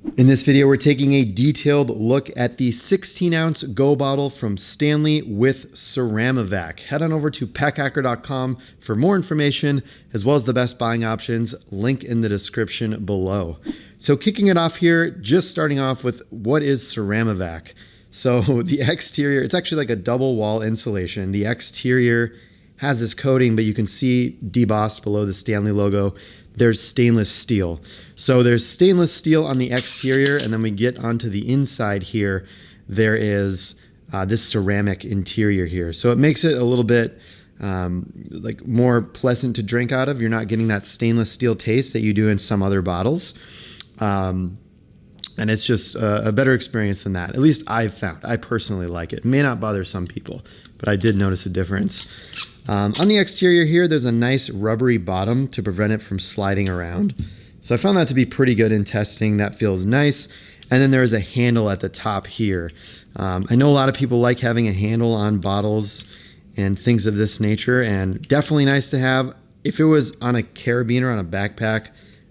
In this video, we're taking a detailed look at the 16-ounce Go bottle from Stanley with Ceramivac. Head on over to packhacker.com for more information, as well as the best buying options, link in the description below. So kicking it off here, just starting off with what is Ceramivac. So the exterior, it's actually like a double wall insulation. The exterior has this coating, but you can see debossed below the Stanley logo, there's stainless steel. So there's stainless steel on the exterior, and then we get onto the inside here, there is this ceramic interior here. So it makes it a little bit like more pleasant to drink out of. You're not getting that stainless steel taste that you do in some other bottles. And it's just a better experience than that. At least I've found. I personally like it. It may not bother some people, but I did notice a difference. On the exterior here, there's a nice rubbery bottom to prevent it from sliding around. So I found that to be pretty good in testing. That feels nice. And then there's a handle at the top here. I know a lot of people like having a handle on bottles and things of this nature, and definitely nice to have. If it was on a carabiner, on a backpack,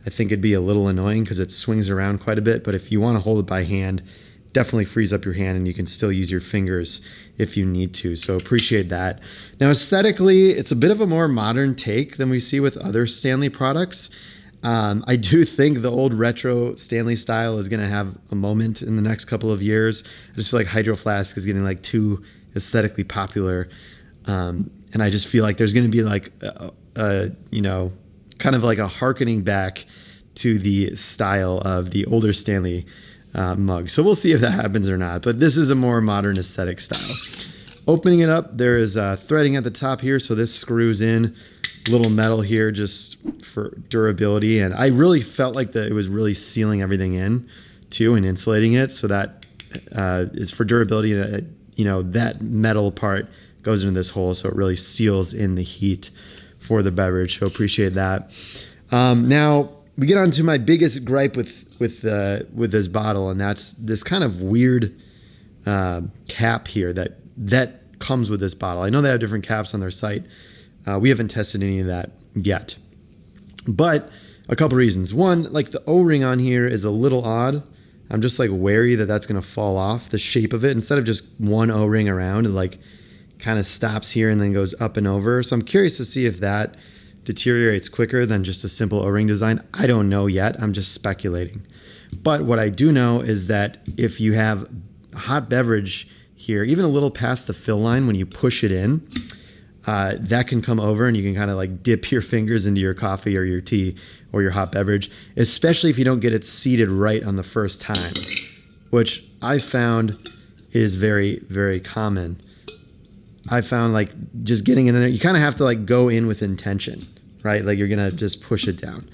I think it'd be a little annoying because it swings around quite a bit. But if you want to hold it by hand, definitely frees up your hand, and you can still use your fingers if you need to. So appreciate that. Now aesthetically, it's a bit of a more modern take than we see with other Stanley products. I do think the old retro Stanley style is going to have a moment in the next couple of years. I just feel like Hydro Flask is getting like too aesthetically popular. And I just feel like there's going to be like, you know, kind of like a hearkening back to the style of the older Stanley mug. So we'll see if that happens or not, but this is a more modern aesthetic style. Opening it up, there is threading at the top here, so this screws in. Little metal here just for durability, and I really felt like that it was really sealing everything in too and insulating it, so that is for durability. That, you know, that metal part goes into this hole, so it really seals in the heat for the beverage. So appreciate that. Now we get on to my biggest gripe with this bottle, and that's this kind of weird cap here that comes with this bottle. I know they have different caps on their site. We haven't tested any of that yet, but a couple reasons. One, like the O-ring on here is a little odd. I'm just like wary that that's going to fall off, the shape of it. Instead of just one O-ring around, it like kind of stops here and then goes up and over. So I'm curious to see if that deteriorates quicker than just a simple O-ring design. I don't know yet. I'm just speculating. But what I do know is that if you have a hot beverage here, even a little past the fill line, when you push it in, that can come over, and you can kind of like dip your fingers into your coffee or your tea or your hot beverage, especially if you don't get it seated right on the first time, which I found is very, very common. I found like just getting in there, you kind of have to like go in with intention, right? Like you're going to just push it down.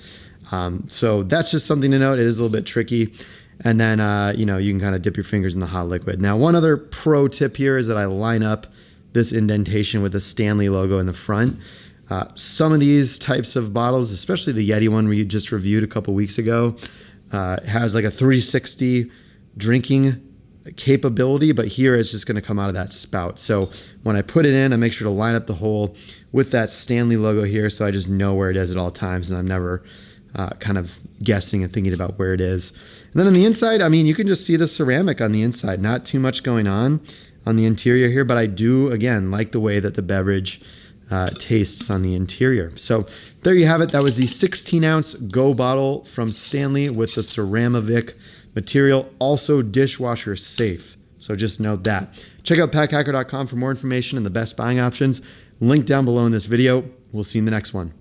So that's just something to note. It is a little bit tricky. And then, you know, you can kind of dip your fingers in the hot liquid. Now, one other pro tip here is that I line up this indentation with the Stanley logo in the front. Some of these types of bottles, especially the Yeti one we just reviewed a couple weeks ago, has like a 360 drinking capability, but here it's just going to come out of that spout. So when I put it in, I make sure to line up the hole with that Stanley logo here, so I just know where it is at all times, and I'm never kind of guessing and thinking about where it is. And then on the inside, I mean, you can just see the ceramic on the inside. Not too much going on the interior here, but I do, again, like the way that the beverage tastes on the interior. So there you have it. That was the 16-ounce Go bottle from Stanley with the Ceramivac material, also dishwasher safe. So just note that. Check out packhacker.com for more information and the best buying options. Link down below in this video. We'll see you in the next one.